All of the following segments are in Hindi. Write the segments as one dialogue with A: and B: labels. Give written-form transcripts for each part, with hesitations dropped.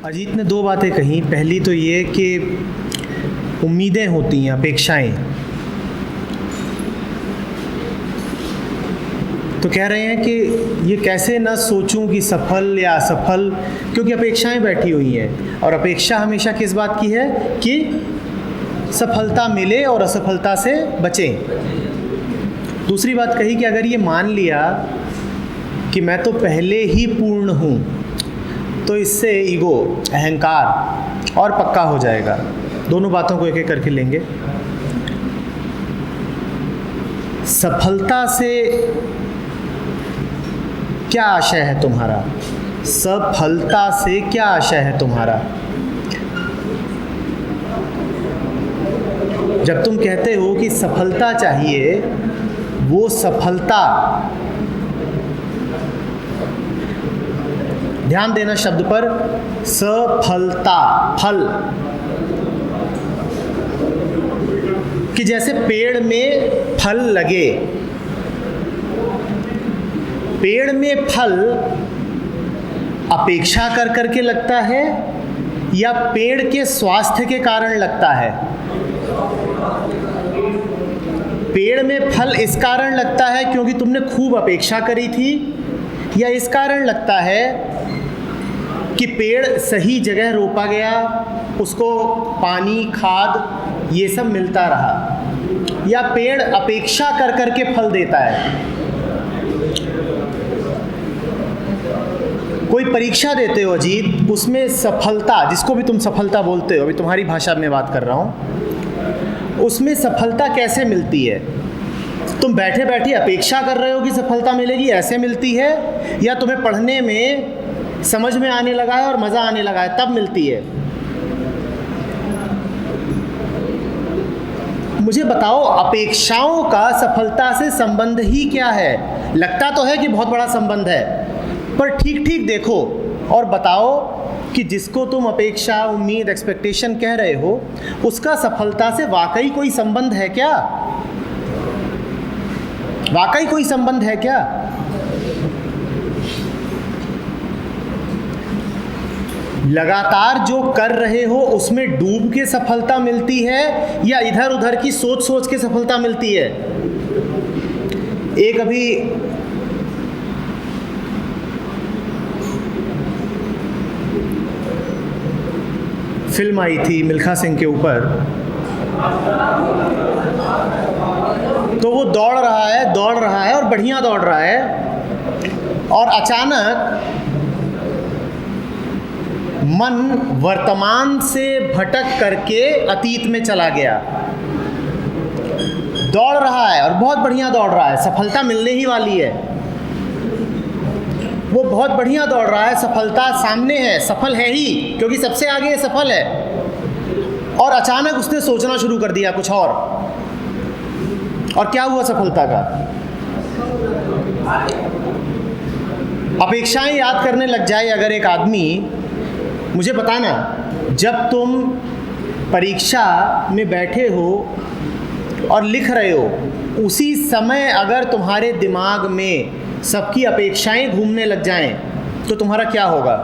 A: अजीत ने दो बातें कही। पहली तो ये कि उम्मीदें होती हैं, अपेक्षाएं। तो कह रहे हैं कि ये कैसे ना सोचूं कि सफल या असफल, क्योंकि अपेक्षाएं बैठी हुई हैं। और अपेक्षा हमेशा किस बात की है कि सफलता मिले और असफलता से बचें। दूसरी बात कही कि अगर ये मान लिया कि मैं तो पहले ही पूर्ण हूँ, तो इससे ईगो, अहंकार और पक्का हो जाएगा। दोनों बातों को एक एक करके लेंगे। सफलता से क्या आशय है तुम्हारा? सफलता से क्या आशय है तुम्हारा? जब तुम कहते हो कि सफलता चाहिए, वो सफलता, ध्यान देना शब्द पर, सफलता, फल, कि जैसे पेड़ में फल लगे। पेड़ में फल अपेक्षा कर करके लगता है या पेड़ के स्वास्थ्य के कारण लगता है? पेड़ में फल इस कारण लगता है क्योंकि तुमने खूब अपेक्षा करी थी, या इस कारण लगता है कि पेड़ सही जगह रोपा गया, उसको पानी, खाद ये सब मिलता रहा, या पेड़ अपेक्षा कर करके फल देता है? कोई परीक्षा देते हो अजीत, उसमें सफलता, जिसको भी तुम सफलता बोलते हो, अभी तुम्हारी भाषा में बात कर रहा हूँ, उसमें सफलता कैसे मिलती है? तुम बैठे बैठे अपेक्षा कर रहे हो कि सफलता मिलेगी, ऐसे मिलती है, या तुम्हें पढ़ने में समझ में आने लगा है और मज़ा आने लगा है तब मिलती है? मुझे बताओ, अपेक्षाओं का सफलता से संबंध ही क्या है? लगता तो है कि बहुत बड़ा संबंध है, पर ठीक ठीक देखो और बताओ कि जिसको तुम अपेक्षा, उम्मीद, एक्सपेक्टेशन कह रहे हो, उसका सफलता से वाकई कोई संबंध है क्या? वाकई कोई संबंध है क्या? लगातार जो कर रहे हो उसमें डूब के सफलता मिलती है, या इधर उधर की सोच सोच के सफलता मिलती है? एक अभी फिल्म आई थी मिल्खा सिंह के ऊपर, तो वो दौड़ रहा है और बढ़िया दौड़ रहा है, और अचानक मन वर्तमान से भटक करके अतीत में चला गया। दौड़ रहा है और बहुत बढ़िया दौड़ रहा है, सफलता मिलने ही वाली है, वो बहुत बढ़िया दौड़ रहा है, सफलता सामने है, सफल है ही, क्योंकि सबसे आगे सफल है। और अचानक उसने सोचना शुरू कर दिया कुछ और क्या हुआ सफलता का? अपेक्षाएं याद करने लग जाए अगर एक आदमी, मुझे बताना, जब तुम परीक्षा में बैठे हो और लिख रहे हो, उसी समय अगर तुम्हारे दिमाग में सबकी अपेक्षाएं घूमने लग जाएं, तो तुम्हारा क्या होगा?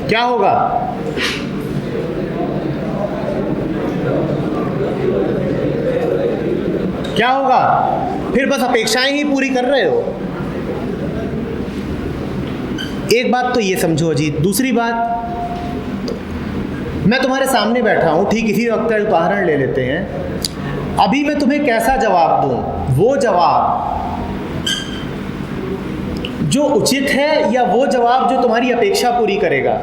A: क्या होगा? क्या होगा? फिर बस अपेक्षाएं ही पूरी कर रहे हो। एक बात तो ये समझो अजीत। दूसरी बात, मैं तुम्हारे सामने बैठा हूँ, ठीक इसी वक्त का उदाहरण ले लेते हैं। अभी मैं तुम्हें कैसा जवाब दूँ? वो जवाब जो उचित है, या वो जवाब जो तुम्हारी अपेक्षा पूरी करेगा?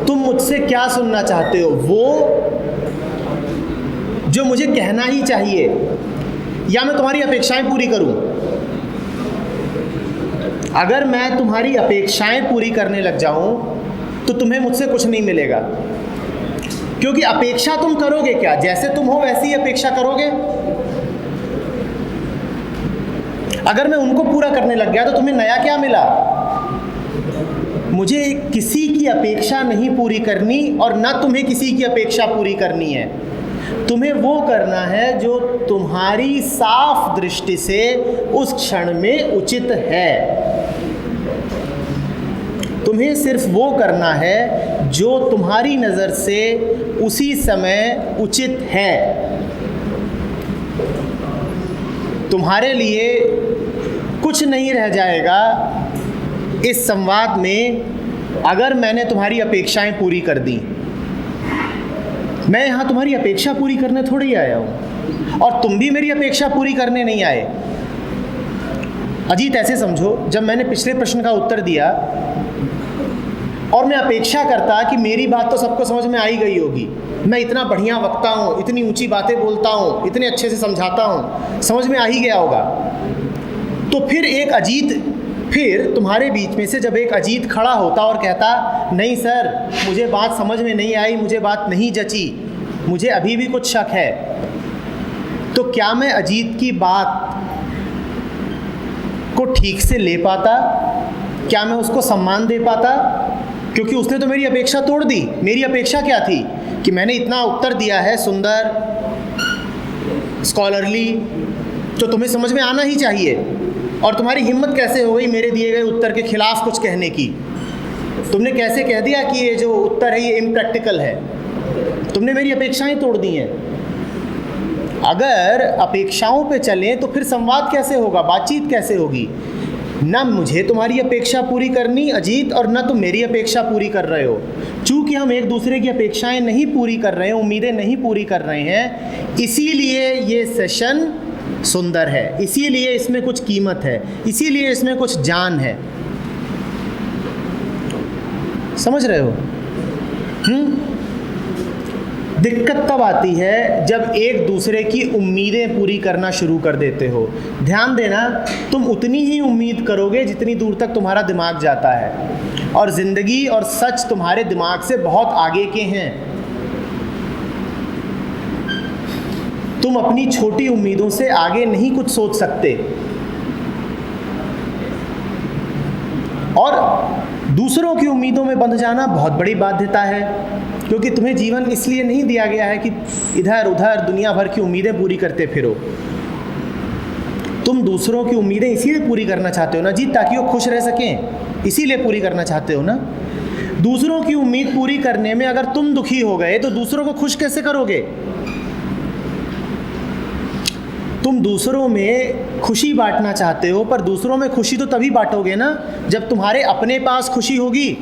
A: तुम मुझसे क्या सुनना चाहते हो? वो जो मुझे कहना ही चाहिए, या मैं तुम्हारी अपेक्षाएं पूरी करूं? अगर मैं तुम्हारी अपेक्षाएं पूरी करने लग जाऊं तो तुम्हें मुझसे कुछ नहीं मिलेगा, क्योंकि अपेक्षा तुम करोगे क्या? जैसे तुम हो वैसी ही अपेक्षा करोगे। अगर मैं उनको पूरा करने लग गया तो तुम्हें नया क्या मिला? मुझे किसी की अपेक्षा नहीं पूरी करनी, और ना तुम्हें किसी की अपेक्षा पूरी करनी है। तुम्हें वो करना है जो तुम्हारी साफ दृष्टि से उस क्षण में उचित है। तुम्हें सिर्फ वो करना है जो तुम्हारी नज़र से उसी समय उचित है। तुम्हारे लिए कुछ नहीं रह जाएगा इस संवाद में अगर मैंने तुम्हारी अपेक्षाएं पूरी कर दी। मैं यहाँ तुम्हारी अपेक्षा पूरी करने थोड़ी ही आया हूँ, और तुम भी मेरी अपेक्षा पूरी करने नहीं आए। अजीत, ऐसे समझो, जब मैंने पिछले प्रश्न का उत्तर दिया और मैं अपेक्षा करता कि मेरी बात तो सबको समझ में आई गई होगी, मैं इतना बढ़िया वक्ता हूँ, इतनी ऊंची बातें बोलता हूँ, इतने अच्छे से समझाता हूँ, समझ में आ ही गया होगा, तो फिर तुम्हारे बीच में से जब एक अजीत खड़ा होता और कहता नहीं सर, मुझे बात समझ में नहीं आई, मुझे बात नहीं जची, मुझे अभी भी कुछ शक है, तो क्या मैं अजीत की बात को ठीक से ले पाता? क्या मैं उसको सम्मान दे पाता? क्योंकि उसने तो मेरी अपेक्षा तोड़ दी। मेरी अपेक्षा क्या थी कि मैंने इतना उत्तर दिया है सुंदर, स्कॉलरली, तो तुम्हें समझ में आना ही चाहिए। और तुम्हारी हिम्मत कैसे हो गई मेरे दिए गए उत्तर के खिलाफ कुछ कहने की? तुमने कैसे कह दिया कि ये जो उत्तर है ये इम्प्रैक्टिकल है? तुमने मेरी अपेक्षाएं तोड़ दी हैं। अगर अपेक्षाओं पे चलें तो फिर संवाद कैसे होगा, बातचीत कैसे होगी? ना मुझे तुम्हारी अपेक्षा पूरी करनी अजीत, और ना तुम मेरी अपेक्षा पूरी कर रहे हो। चूँकि हम एक दूसरे की अपेक्षाएं नहीं पूरी कर रहे हैं, उम्मीदें नहीं पूरी कर रहे हैं, इसीलिए ये सेशन सुंदर है, इसीलिए इसमें कुछ कीमत है, इसीलिए इसमें कुछ जान है। समझ रहे हो? दिक्कत तब आती है जब एक दूसरे की उम्मीदें पूरी करना शुरू कर देते हो। ध्यान देना, तुम उतनी ही उम्मीद करोगे जितनी दूर तक तुम्हारा दिमाग जाता है, और ज़िंदगी और सच तुम्हारे दिमाग से बहुत आगे के हैं। तुम अपनी छोटी उम्मीदों से आगे नहीं कुछ सोच सकते, और दूसरों की उम्मीदों में बंध जाना बहुत बड़ी बाध्यता है, क्योंकि तुम्हें जीवन इसलिए नहीं दिया गया है कि इधर उधर दुनिया भर की उम्मीदें पूरी करते फिरो। तुम दूसरों की उम्मीदें इसीलिए पूरी करना चाहते हो ना जी, ताकि वो खुश रह सकें, इसीलिए पूरी करना चाहते हो ना। दूसरों की उम्मीद पूरी करने में अगर तुम दुखी हो गए तो दूसरों को खुश कैसे करोगे? तुम दूसरों में खुशी बांटना चाहते हो, पर दूसरों में खुशी तो तभी बांटोगे ना जब तुम्हारे अपने पास खुशी होगी।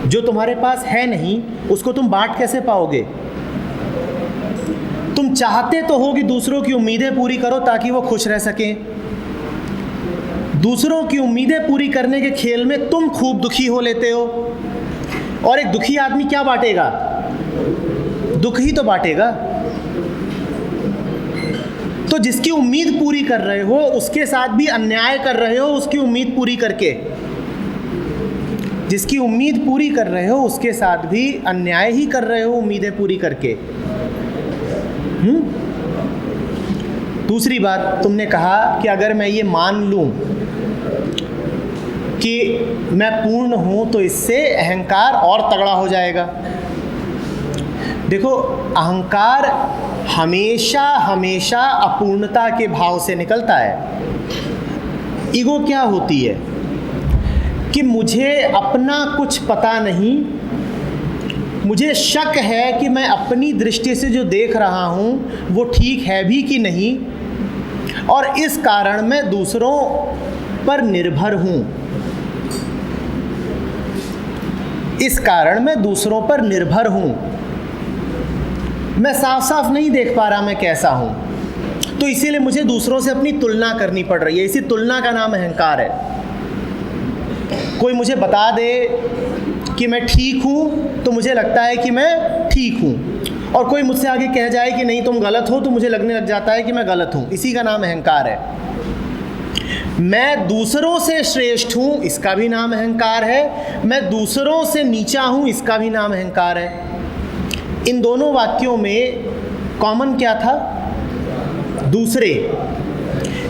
A: जो तुम्हारे पास है नहीं उसको तुम बांट कैसे पाओगे? तुम चाहते तो हो कि दूसरों की उम्मीदें पूरी करो ताकि वो खुश रह सकें। दूसरों की उम्मीदें पूरी करने के खेल में तुम खूब दुखी हो लेते हो, और एक दुखी आदमी क्या बांटेगा? दुख ही तो बांटेगा। तो जिसकी उम्मीद पूरी कर रहे हो उसके साथ भी अन्याय कर रहे हो, उसकी उम्मीद पूरी करके। जिसकी उम्मीद पूरी कर रहे हो उसके साथ भी अन्याय ही कर रहे हो, उम्मीदें पूरी करके। दूसरी बात, तुमने कहा कि अगर मैं ये मान लूं कि मैं पूर्ण हूं तो इससे अहंकार और तगड़ा हो जाएगा। देखो, अहंकार हमेशा हमेशा अपूर्णता के भाव से निकलता है। ईगो क्या होती है कि मुझे अपना कुछ पता नहीं, मुझे शक है कि मैं अपनी दृष्टि से जो देख रहा हूँ वो ठीक है भी कि नहीं, और इस कारण मैं दूसरों पर निर्भर हूँ। इस कारण मैं दूसरों पर निर्भर हूँ। मैं साफ साफ नहीं देख पा रहा मैं कैसा हूँ, तो इसीलिए मुझे दूसरों से अपनी तुलना करनी पड़ रही है। इसी तुलना का नाम अहंकार है। कोई मुझे बता दे कि मैं ठीक हूँ तो मुझे लगता है कि मैं ठीक हूँ, और कोई मुझसे आगे कह जाए कि नहीं तुम गलत हो तो मुझे लगने लग जाता है कि मैं गलत हूँ। इसी का नाम अहंकार है। मैं दूसरों से श्रेष्ठ हूँ, इसका भी नाम अहंकार है। मैं दूसरों से नीचा हूँ, इसका भी नाम अहंकार है। इन दोनों वाक्यों में कॉमन क्या था? दूसरे।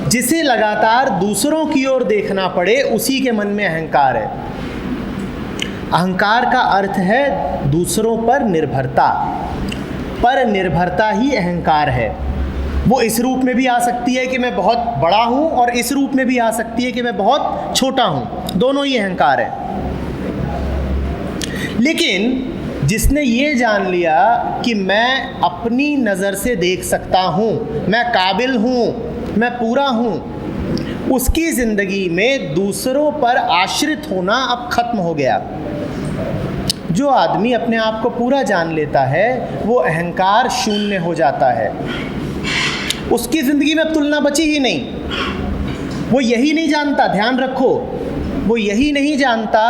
A: जिसे लगातार दूसरों की ओर देखना पड़े उसी के मन में अहंकार है। अहंकार का अर्थ है दूसरों पर निर्भरता। पर निर्भरता ही अहंकार है। वो इस रूप में भी आ सकती है कि मैं बहुत बड़ा हूँ, और इस रूप में भी आ सकती है कि मैं बहुत छोटा हूँ। दोनों ही अहंकार है। लेकिन जिसने ये जान लिया कि मैं अपनी नज़र से देख सकता हूँ, मैं काबिल हूँ, मैं पूरा हूँ, उसकी ज़िंदगी में दूसरों पर आश्रित होना अब ख़त्म हो गया। जो आदमी अपने आप को पूरा जान लेता है वो अहंकार शून्य हो जाता है। उसकी ज़िंदगी में अब तुलना बची ही नहीं। वो यही नहीं जानता, ध्यान रखो, वो यही नहीं जानता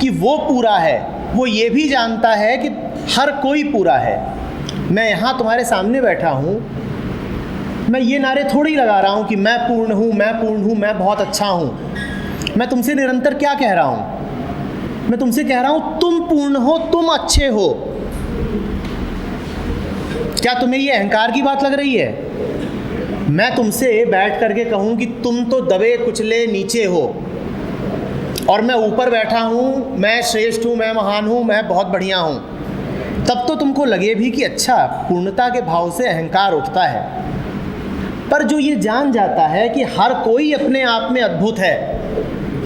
A: कि वो पूरा है, वो ये भी जानता है कि हर कोई पूरा है। मैं यहाँ तुम्हारे सामने बैठा हूँ, मैं ये नारे थोड़ी लगा रहा हूँ कि मैं पूर्ण हूँ, मैं पूर्ण हूँ, मैं बहुत अच्छा हूँ। मैं तुमसे निरंतर क्या कह रहा हूँ? मैं तुमसे कह रहा हूँ तुम पूर्ण हो, तुम अच्छे हो। क्या तुम्हें ये अहंकार की बात लग रही है? मैं तुमसे बैठ करके कहूँ कि तुम तो दबे कुचले नीचे हो और मैं ऊपर बैठा हूँ, मैं श्रेष्ठ हूँ, मैं महान हूँ, मैं बहुत बढ़िया हूँ, तब तो तुमको लगे भी कि अच्छा, पूर्णता के भाव से अहंकार उठता है। पर जो ये जान जाता है कि हर कोई अपने आप में अद्भुत है,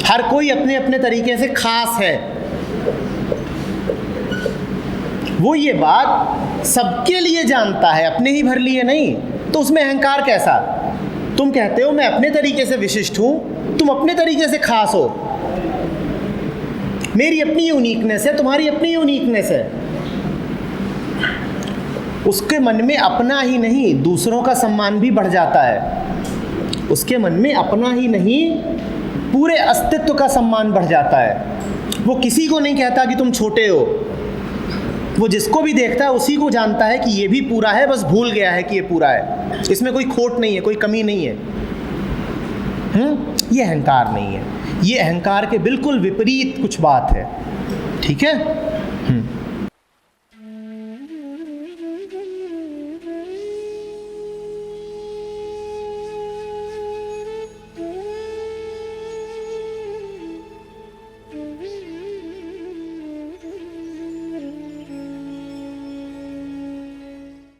A: हर कोई अपने अपने तरीके से खास है, वो ये बात सबके लिए जानता है, अपने ही भर लिए नहीं, तो उसमें अहंकार कैसा? तुम कहते हो मैं अपने तरीके से विशिष्ट हूँ, तुम अपने तरीके से खास हो, मेरी अपनी यूनिकनेस है, तुम्हारी अपनी यूनिकनेस है। उसके मन में अपना ही नहीं दूसरों का सम्मान भी बढ़ जाता है। उसके मन में अपना ही नहीं पूरे अस्तित्व का सम्मान बढ़ जाता है। वो किसी को नहीं कहता कि तुम छोटे हो, वो जिसको भी देखता है उसी को जानता है कि ये भी पूरा है, बस भूल गया है कि ये पूरा है, इसमें कोई खोट नहीं है, कोई कमी नहीं है। ये अहंकार नहीं है, ये अहंकार के बिल्कुल विपरीत कुछ बात है। ठीक है।